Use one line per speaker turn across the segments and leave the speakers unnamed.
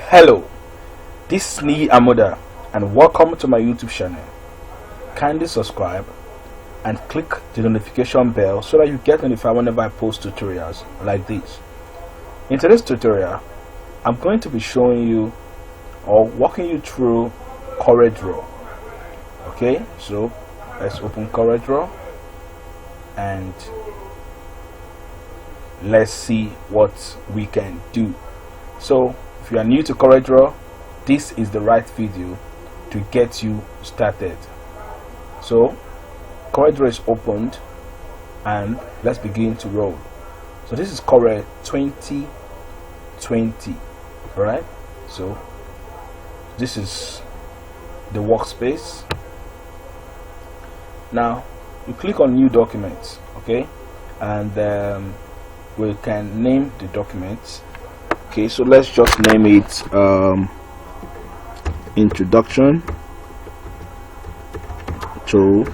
Hello, this is Niyi and welcome to my YouTube channel. Kindly subscribe and click the notification bell so that you get notified whenever I post tutorials like this. In today's tutorial, I'm going to be showing you or walking you through CorelDRAW. Okay, so let's open CorelDRAW and let's see what we can do. So if you are new to CorelDRAW, this is the right video to get you started. So CorelDRAW is opened and let's begin to roll. So this is Corel 2020. Alright, so this is the workspace. Now you click on new document, okay, and we can name the document. Okay, so let's just name it Introduction to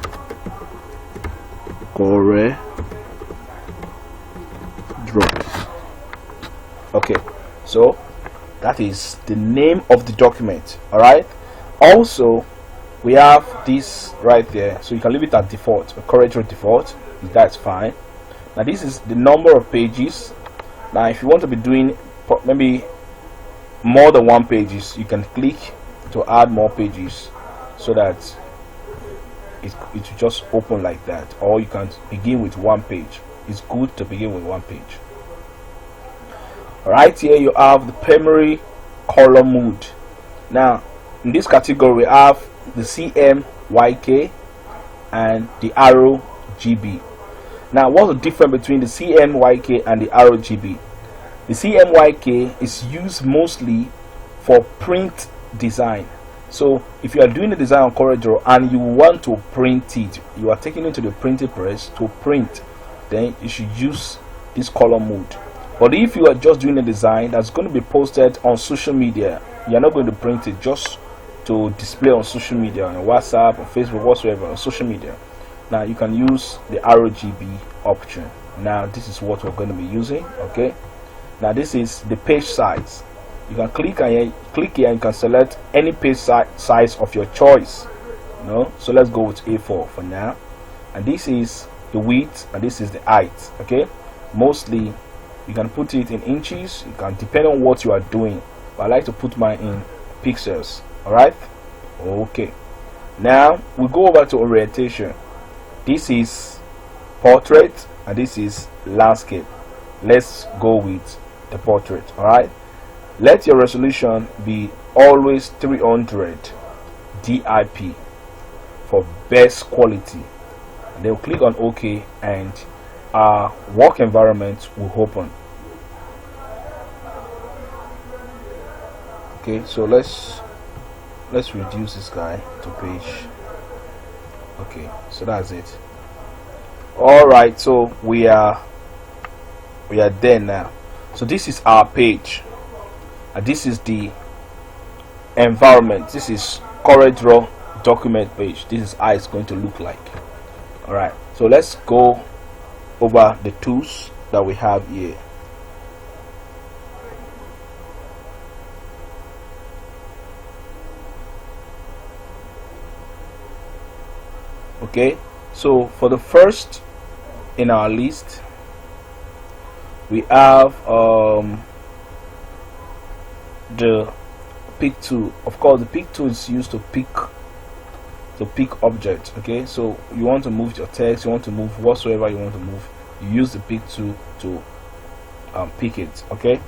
CorelDRAW. Okay, so that is the name of the document. All right, also we have this right there, so you can leave it at default, CorelDRAW default. That's fine. Now this is the number of pages. Now if you want to be doing maybe more than one pages, you can click to add more pages so that it will just open like that, or you can begin with one page. It's good to begin with one page. Right here you have the primary color mode. Now in this category we have the CMYK and the RGB. Now what's the difference between the CMYK and the RGB? The CMYK is used mostly for print design. So if you are doing a design on CorelDRAW and you want to print it, you are taking it to the printing press to print, then you should use this color mode. But if you are just doing a design that's going to be posted on social media, you are not going to print it just to display on social media, on WhatsApp, on Facebook, whatsoever, on social media. Now you can use the RGB option. Now this is what we're going to be using. Okay, now this is the page size. You can click here and you can select any page size of your choice. So let's go with A4 for now. And this is the width and this is the height. Okay, mostly you can put it in inches. You can, depend on what you are doing, but I like to put mine in pixels. All right, okay, now we go over to orientation. This is portrait and this is landscape. Let's go with the portrait. All right, let your resolution be always 300 DIP for best quality, and then we'll click on OK and our work environment will open. Okay, so let's reduce this guy to page. Okay, so that's it. All right, so we are there now. So this is our page and this is the environment. This is CorelDRAW document page. This is how it's going to look like. All right, so let's go over the tools that we have here. Okay, so for the first in our list we have the pick tool. Of course the pick tool is used to pick objects. Okay, so you want to move your text, you want to move whatsoever you want to move, you use the pick tool to pick it. Okay,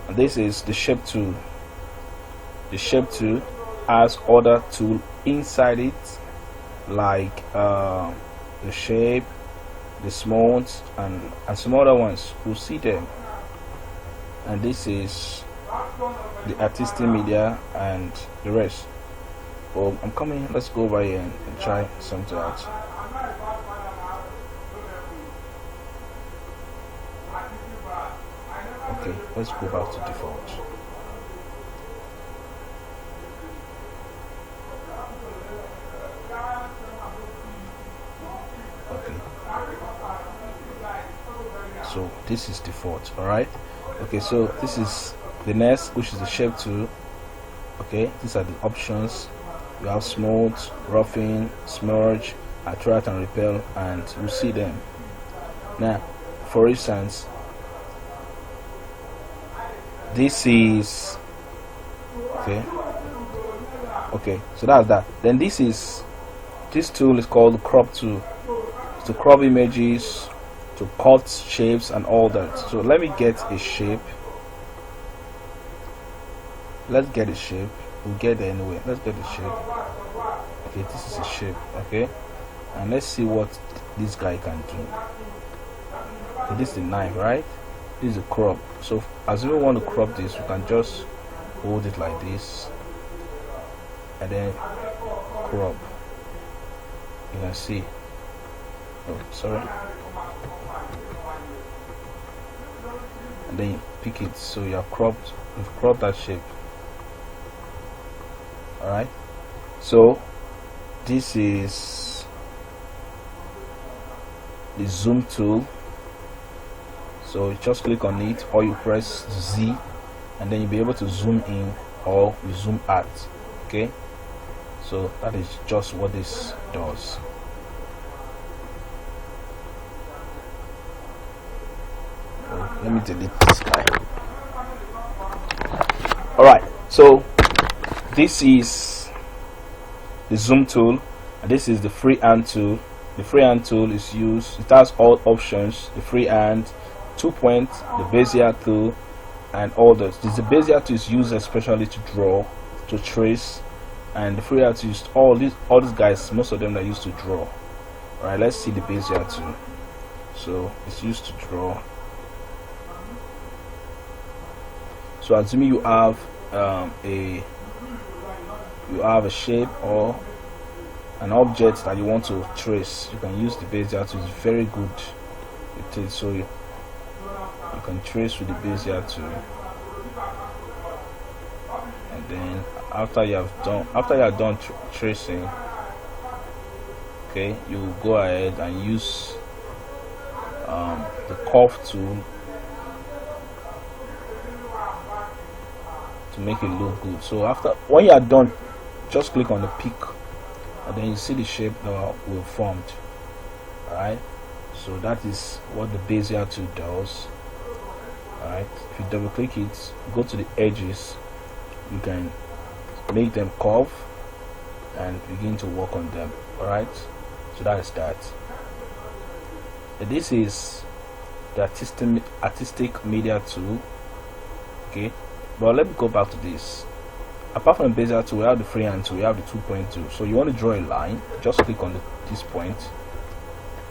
and this is the shape tool. The shape tool has other tool inside it, like the shape, the smooth, and some other ones. We'll see them. And this is the artistic media and the rest. Well, I'm coming. Let's go over here and try something out. Okay, let's go back to default. Okay, so this is default. All right, okay, so this is the next, which is the shape tool. Okay, these are the options. You have smooth, roughing, smudge, attract and repel, and you see them. Now, for instance, this is okay, so that's that. Then this tool is called the crop tool, to crop images, to cut shapes and all that. So let me get a shape. Let's get a shape. We'll get there anyway. Let's get a shape. Okay, this is a shape. Okay, and let's see what this guy can do. Okay, this is the knife, right? This is a crop. So as we want to crop this, we can just hold it like this and then crop. You can see. Oh, sorry. And then you pick it. So you have cropped. You've cropped that shape. All right. So this is the zoom tool. So you just click on it, or you press Z, and then you'll be able to zoom in or you zoom out. Okay, so that is just what this does. So let me delete this guy. Alright, so this is the zoom tool, and this is the freehand tool. The freehand tool is used, it has all options: the freehand, 2-point, the Bezier tool, and all that. The Bezier tool is used especially to draw, to trace, and the freehand tool is all these guys, most of them are used to draw. All right, let's see the Bezier tool. So it's used to draw. So assuming you have a shape or an object that you want to trace, you can use the Bezier tool. It's very good. It is, so you can trace with the Bezier tool, and then after you are done tracing, okay, you go ahead and use the curve tool to make it look good. So when you are done, just click on the peak, and then you see the shape that will formed. Alright, so that is what the Bezier tool does. Alright, if you double click it, go to the edges, you can make them curve and begin to work on them. Alright, so that is that. And this is the artistic media tool. Okay, but let me go back to this. Apart from the Bezier tool, we have the freehand tool, we have the 2-point tool. So you want to draw a line, just click on this point,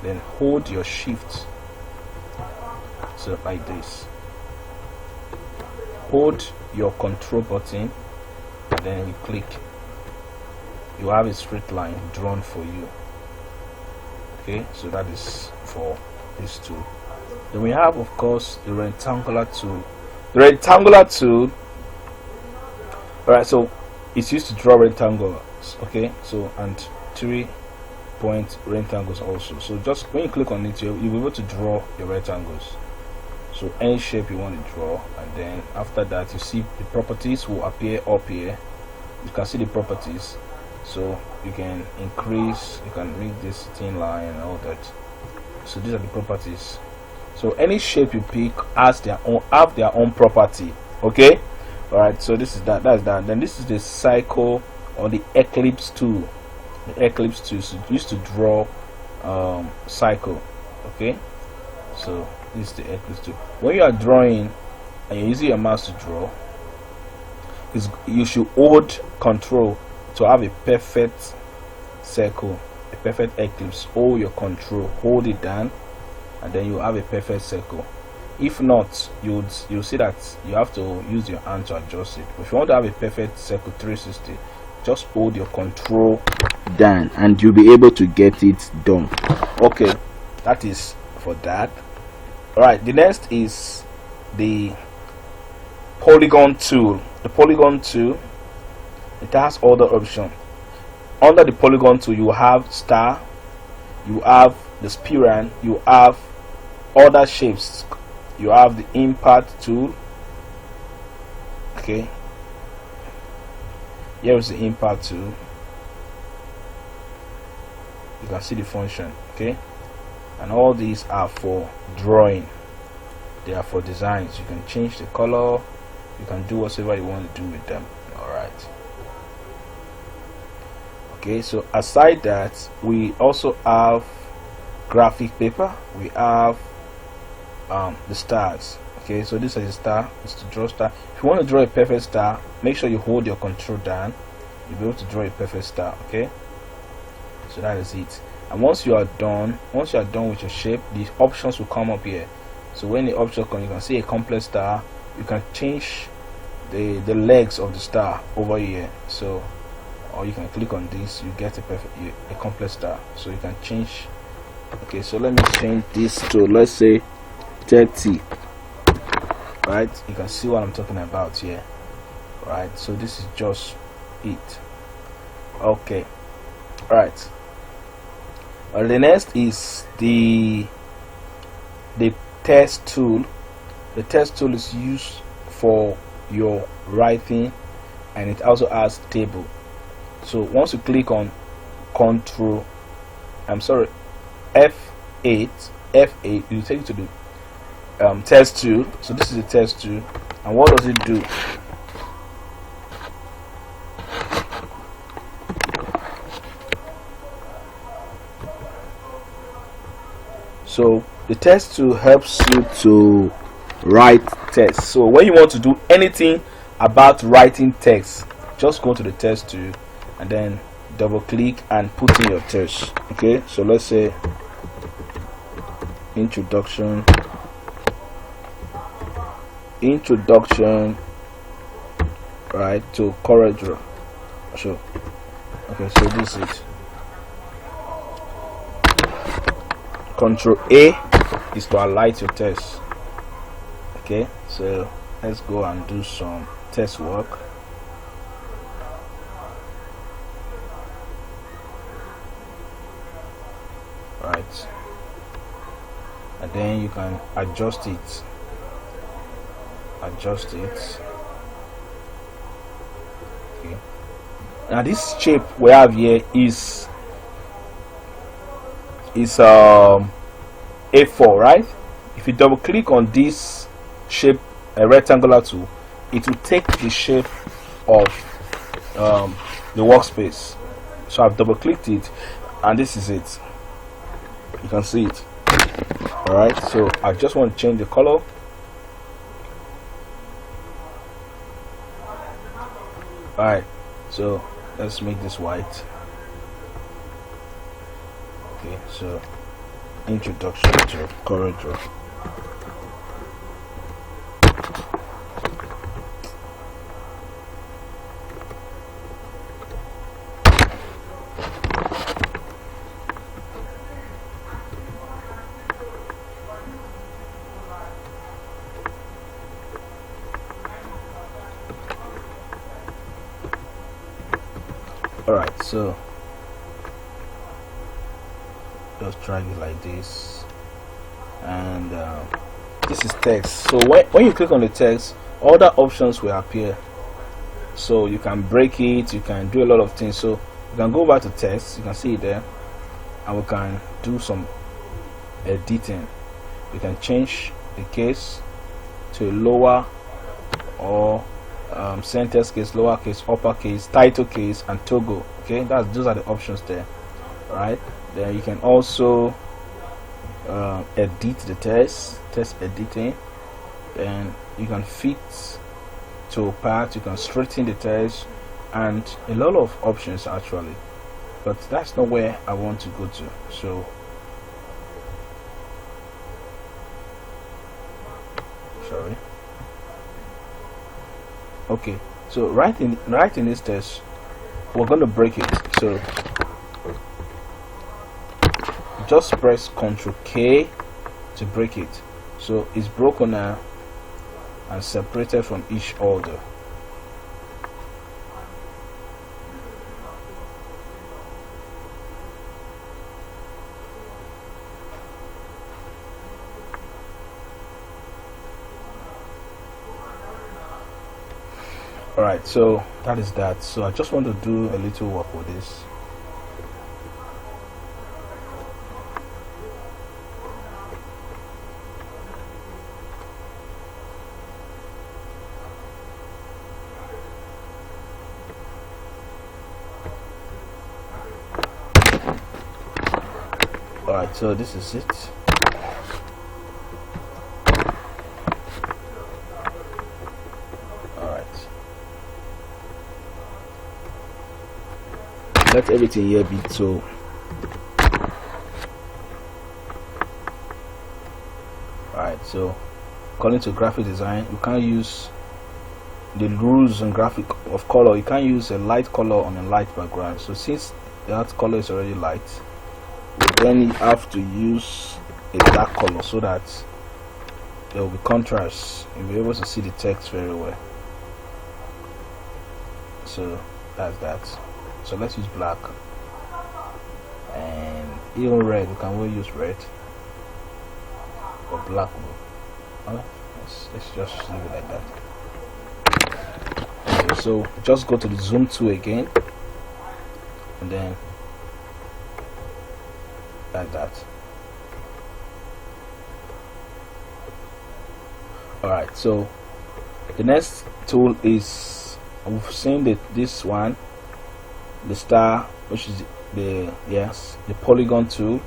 then hold your shift, so like this. Hold your control button, and then you click. You have a straight line drawn for you. Okay, so that is for this tool. Then we have, of course, the rectangular tool. The rectangular tool, alright, so it's used to draw rectangles. Okay, so and 3-point rectangles also. So just when you click on it, you'll be able to draw your rectangles. So any shape you want to draw, and then after that, you see the properties will appear up here. You can see the properties, so you can increase, you can make this thin line and all that. So these are the properties. So any shape you pick have their own property. Okay, all right, so this is that's that. Then this is the cycle or the eclipse tool. The eclipse tool is used to draw cycle. Okay, so this is the eclipse tool. When you are drawing and you're using your mouse to draw, you should hold control to have a perfect circle, a perfect eclipse. Hold your control, hold it down, and then you have a perfect circle. If not, you'll see that you have to use your hand to adjust it. If you want to have a perfect circle 360, just hold your control down and you'll be able to get it done. Okay, that is for that. All right, the next is the polygon tool. The polygon tool, it has all the options. Under the polygon tool, you have star, you have the spiral, you have other shapes, you have the impact tool. Okay, Here is the impact tool. You can see the function, okay? And all these are for drawing. They are for designs. You can change the color. You can do whatever you want to do with them. All right. Okay, so aside that, we also have graphic paper. We have the stars. Okay, so this is a star. It's to draw star. If you want to draw a perfect star, make sure you hold your control down. You'll be able to draw a perfect star. Okay, so that is it. And once you are done with your shape, these options will come up here. So when the option comes, you can see a complex star. You can change the legs of the star over here. So, or you can click on this, you get a complex star. So you can change. Okay, so let me change this to, let's say, 30. Right, you can see what I'm talking about here. Right, so this is just it. Okay, all right. The next is the text tool. The text tool is used for your writing, and it also has table. So once you click on F8, F8, you take it to the text tool. So this is the text tool, and what does it do? So the text tool helps you to write text. So when you want to do anything about writing text, just go to the text tool and then double click and put in your text. Okay, so let's say introduction, right, to CorelDRAW. So okay, so this is it. Control A is to highlight your text. Okay, so let's go and do some test work. Right, and then you can adjust it. Okay, now this shape we have here is A4, right? If you double click on this shape, a rectangular tool, it will take the shape of the workspace. So I've double clicked it, and this is it. You can see it. All right, so I just want to change the color. All right, so let's make this white. Okay, so introduction to CorelDRAW. All right, so just drag it like this, and this is text. So when you click on the text, other options will appear. So you can break it, you can do a lot of things. So you can go back to text, you can see it there, and we can do some editing. We can change the case to lower or sentence case, lowercase, uppercase, title case, and toggle. Okay, those are the options there. Right, then you can also edit the text editing. Then you can fit to part, you can straighten the text, and a lot of options actually, but that's not where I want to go to. So sorry. Okay, so right in this text, we're going to break it. So just press Ctrl K to break it. So it's broken now and separated from each other. Alright, so that is that. So I just want to do a little work with this. Alright, so this is it. Let everything here be so. Alright, so according to graphic design, you can't use the rules and graphic of color. You can't use a light color on a light background. So since that color is already light, then you have to use a dark color so that there will be contrast. You'll be able to see the text very well. So that's that. So let's use black, and even red. We can well use red or black. Let's just leave it like that. Okay, so just go to the zoom tool again, and then like that. Alright, so the next tool is, we've seen that this one, the star, which is the polygon tool.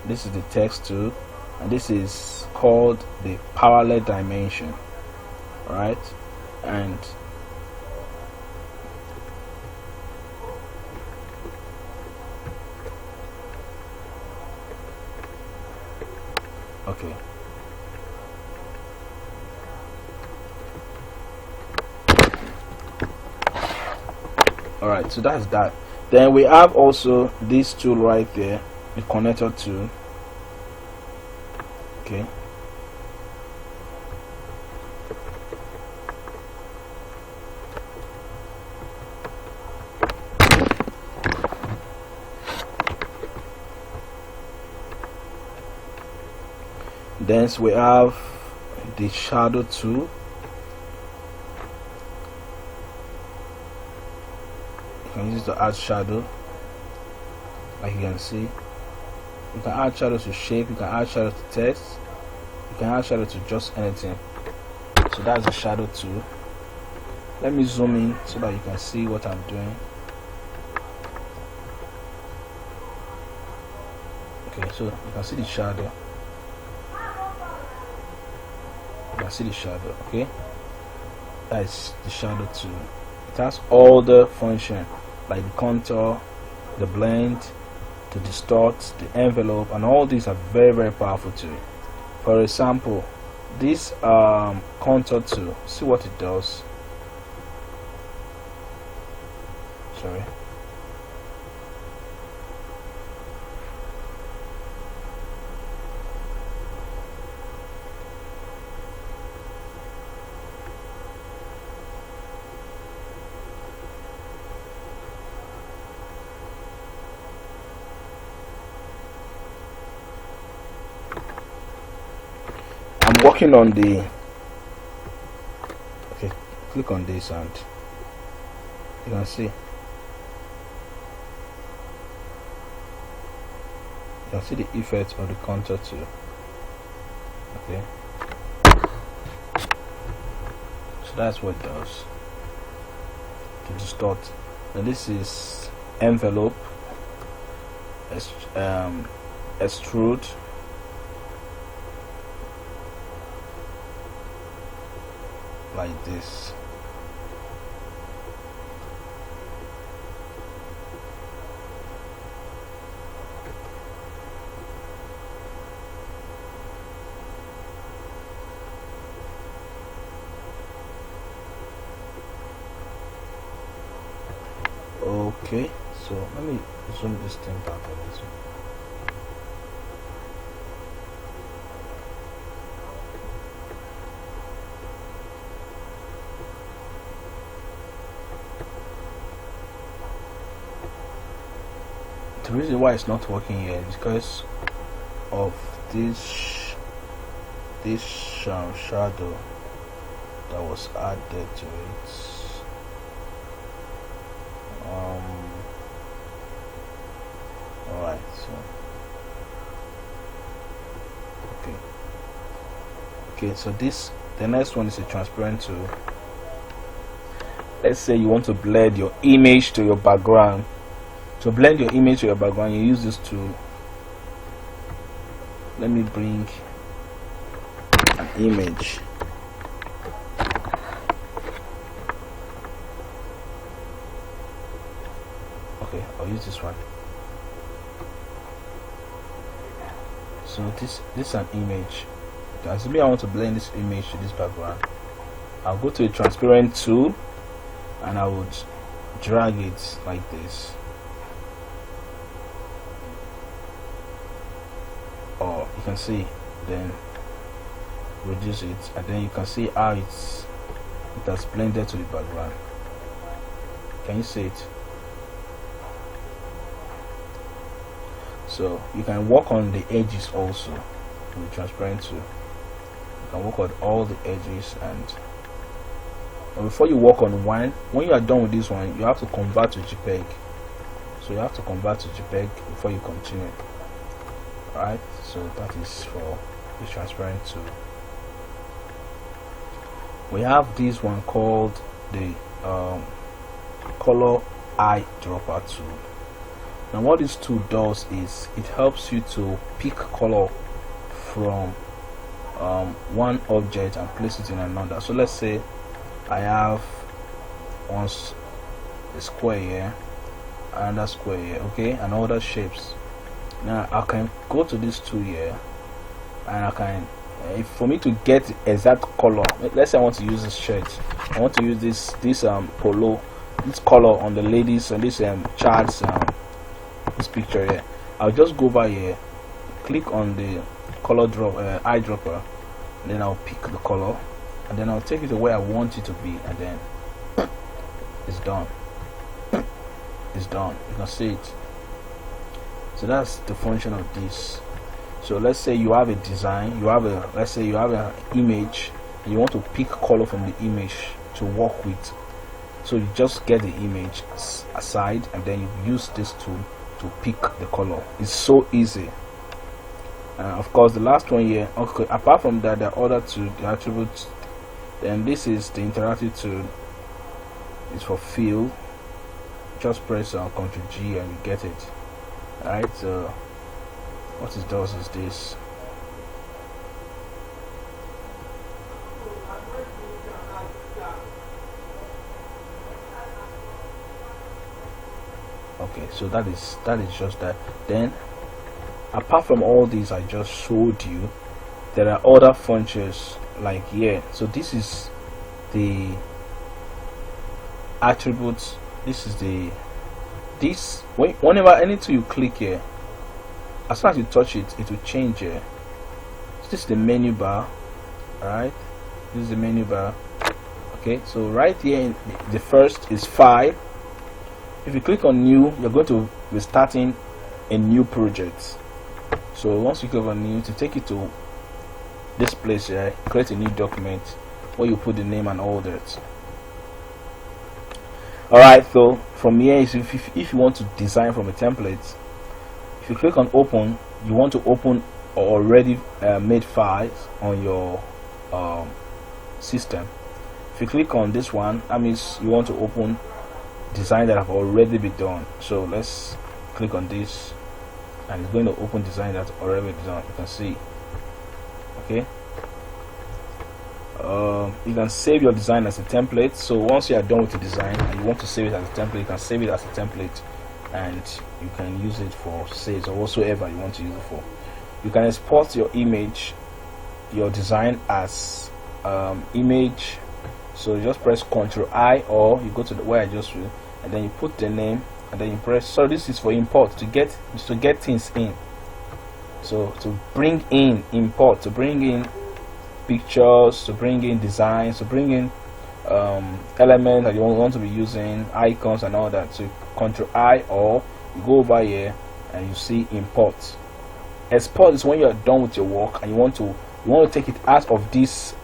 This is the text tool, and this is called the parallel dimension. Right, and okay, alright, so that's that. Then we have also this tool right there, the connector tool. Okay, then we have the shadow tool. You can use it to add shadow, like you can see. You can add shadow to shape, you can add shadow to text, you can add shadow to just anything. So that's the shadow tool. Let me zoom in so that you can see what I'm doing. Okay, so you can see the shadow. You can see the shadow, okay? That is the shadow tool. It has all the function, like the contour, the blend, to distort, the envelope, and all these are very, very powerful too. For example, this contour tool, see what it does. Sorry. I'm working on the, okay, click on this and you can see, the effect of the contour tool. Okay, so that's what it does, to distort. And this is envelope, extrude, like this. Okay, so let me zoom this thing back a little. The reason why it's not working here is because of this shadow that was added to it. Okay, so the next one is a transparent tool. Let's say you want to blend your image to your background. To blend your image to your background, you use this tool. Let me bring an image. Okay, I'll use this one. So this is an image. Assuming I want to blend this image to this background, I'll go to a transparent tool and I would drag it like this, or you can see, then reduce it, and then you can see how it has blended to the background. Can you see it? So you can work on the edges also with transparent tool. You can work on all the edges, and before you work on one, when you are done with this one, you have to convert to JPEG. So you have to convert to JPEG before you continue. Alright, so that is for the transparent tool. We have this one called the color eyedropper tool. Now what this tool does is it helps you to pick color from one object and place it in another. So let's say I have a square here, another square here, okay, and other shapes. Now I can go to this tool here, and I can, for me to get the exact color, let's say I want to use this shirt, I want to use this polo, this color on the ladies on this charts, this picture here. I'll just go over here, click on the color eyedropper, and then I'll pick the color, and then I'll take it to where I want it to be, and then it's done. It's done. You can see it. So that's the function of this. So let's say you have a design, let's say you have an image, and you want to pick color from the image to work with. So you just get the image aside, and then you use this tool to pick the color. It's so easy. Of course, the last one here, okay, apart from that, the other two, the attributes, then this is the interactive tool. It's for fill. Just press Ctrl G and you get it. Alright, so what it does is this. Okay, so that is just that. Then apart from all these I just showed you, there are other functions like here. So this is the attributes. This is whenever anything you click here, as soon as you touch it, it will change here. So this is the menu bar. Alright, this is the menu bar. Okay, so right here in the first is file. If you click on new, you're going to be starting a new project. So once you click on new, to take it to this place here, create a new document where you put the name and all that. Alright, so from here is if you want to design from a template, if you click on open, you want to open already made files on your system. If you click on this one, that means you want to open design that have already been done. So let's click on this, and it's going to open design that's already been done. You can see. Okay, you can save your design as a template. So once you are done with the design and you want to save it as a template, you can save it as a template, and you can use it for saves or whatsoever you want to use it for. You can export your image, your design as image. So you just press Ctrl I, or you go to the where I just will, and then you put the name, and then you press. So this is for import, to get things in. So to bring in import, to bring in pictures, to bring in designs, to bring in elements that you want to be using, icons and all that. So Ctrl I, or you go over here and you see import. Export is when you are done with your work and you want to take it out of this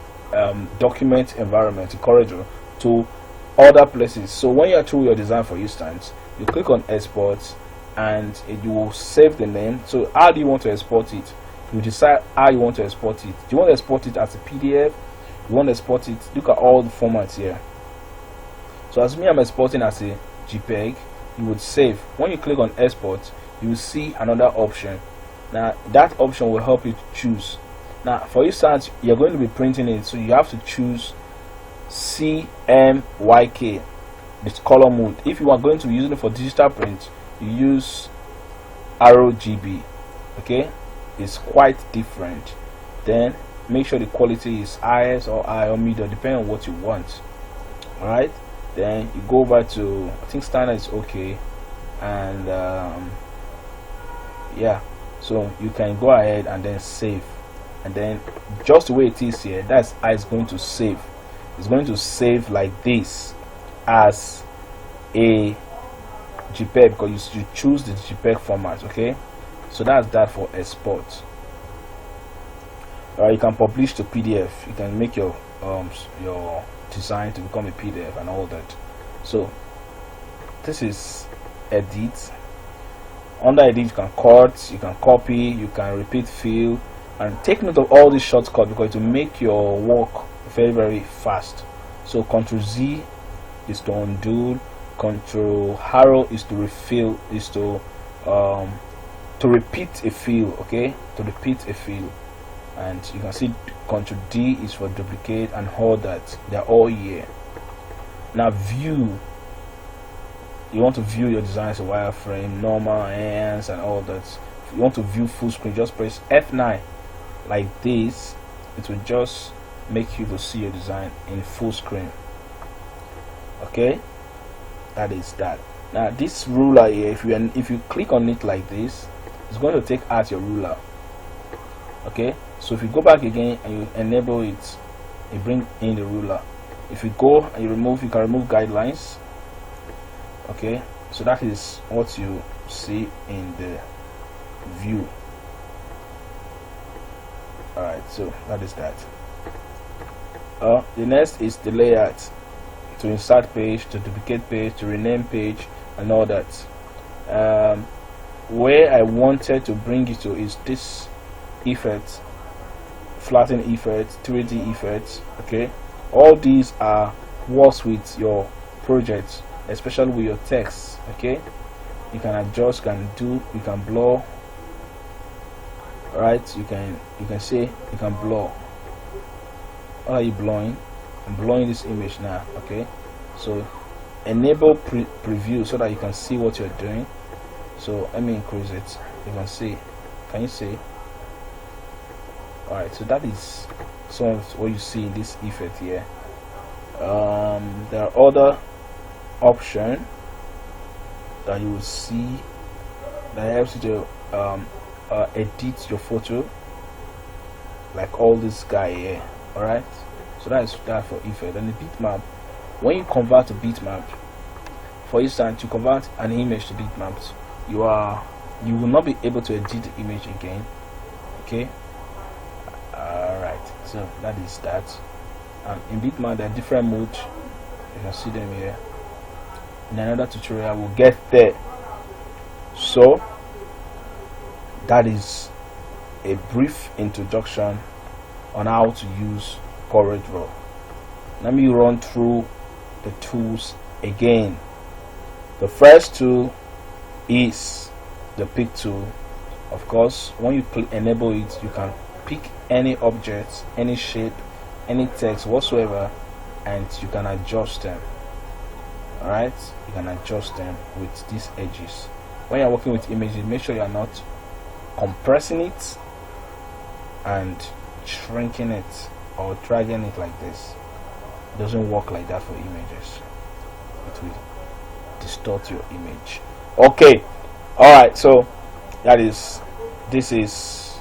document environment, CorelDRAW, to other places. So when you are through your design, for instance, you click on export and you will save the name. So how do you want to export it? You decide how you want to export it. Do you want to export it as a PDF? You want to export it? Look at all the formats here. So as me, I'm exporting as a JPEG. You would save. When you click on export, you will see another option. Now that option will help you to choose. Now for instance, you're going to be printing it, so you have to choose CMYK, this color mode. If you are going to be using it for digital print, you use RGB. Okay, it's quite different. Then make sure the quality is highest or high or middle, depending on what you want. All right, then you go over to, I think standard is okay, and yeah, so you can go ahead and then save, and then just the way it is here, that's how it's going to save. It's going to save like this as a JPEG, because you choose the JPEG format. Okay, so that's that for export. You can publish to PDF. You can make your design to become a PDF and all that. So this is edit. Under edit, you can cut, you can copy, you can repeat fill, and take note of all these shortcuts because it will make your work very fast. So Ctrl Z is to undo, Ctrl arrow is to refill, is to repeat a fill. Okay, to repeat a fill. And you can see Ctrl D is for duplicate and all that. They're all here. Now view, you want to view your design as a wireframe, normal, hands, and all that. If you want to view full screen, just press F9 like this. It will just make you to see your design in full screen. Okay, that is that. Now this ruler here, if you click on it like this, it's going to take out your ruler. Okay, so if you go back again and you enable it, you bring in the ruler. If you go and you can remove guidelines. Okay, so that is what you see in the view. Alright, so that is that. The next is the layout. To insert page, to duplicate page, to rename page, and all that. Where I wanted to bring it to is this effect, flatten effect, 3D effect. Okay, all these are works with your project, especially with your text. Okay, you can adjust, you can blur. Right, you can say you can blur. What are you blurring? I'm blurring this image now. Okay, so enable preview so that you can see what you're doing. So let me increase it. You can see. Can you see? Alright, so that is some of what you see in this effect here. There are other options that you will see that helps you to edit your photo, like all this guy here. Alright, so that is that for effect. And the bitmap, when you convert to bitmap, for instance, you convert an image to bitmaps, you will not be able to edit the image again. Okay, alright, so that is that. And in bitmap there are different modes, you can see them here. In another tutorial we'll get there. So that is a brief introduction on how to use CorelDRAW. Let me run through the tools again. The first tool is the pick tool. Of course, when you enable it, you can pick any object, any shape, any text whatsoever, and you can adjust them. Alright, you can adjust them with these edges. When you're working with images, make sure you're not compressing it and shrinking it or dragging it like this. It doesn't work like that for images. It will distort your image. Okay, alright, so this is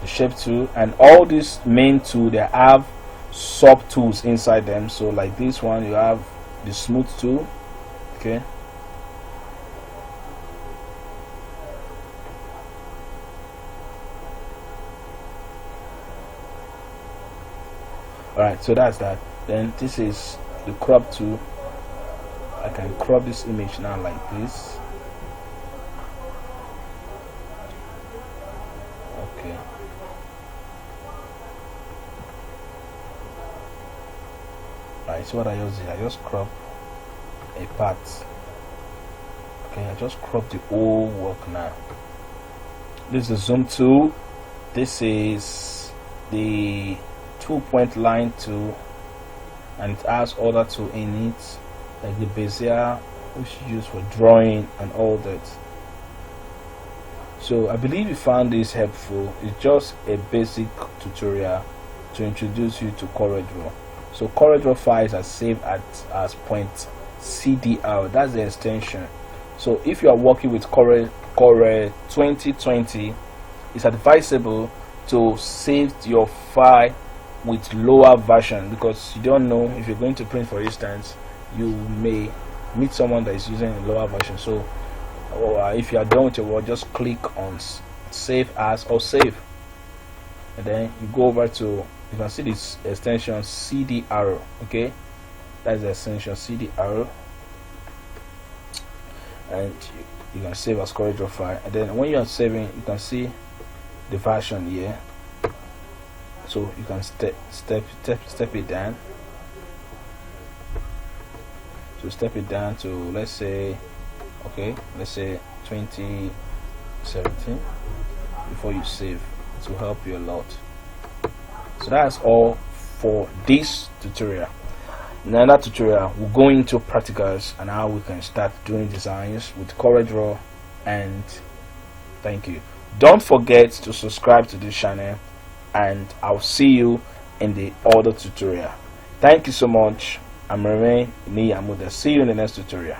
the shape tool, and all these main tool, they have sub tools inside them. So like this one, you have the smooth tool. Okay, alright, so that's that. Then this is the crop tool. I can crop this image now like this. Okay, That's what I just did. I just crop a part. Okay, I just crop the whole work now. This is the zoom tool. This is the 2-point line tool, and it has other tool in it, like the bezier, which you use for drawing and all that. So I believe you found this helpful. It's just a basic tutorial to introduce you to CorelDRAW. So CorelDRAW files are saved as .cdr. That's the extension. So if you are working with Corel 2020, it's advisable to save your file with lower version, because you don't know if you're going to print, for instance, you may meet someone that is using a lower version. So if you are done with your work, just click on save as or save, and then you go over to, you can see this extension CDR. Okay, that's the extension CDR, and you can save as CorelDRAW file. And then when you are saving, you can see the version here, so you can step it down. So step it down to, let's say 2017 before you save. It will help you a lot. So that's all for this tutorial. In another tutorial, we'll go into practicals and how we can start doing designs with CorelDRAW. And thank you. Don't forget to subscribe to this channel, and I'll see you in the other tutorial. Thank you so much. I'm Niyi. See you in the next tutorial.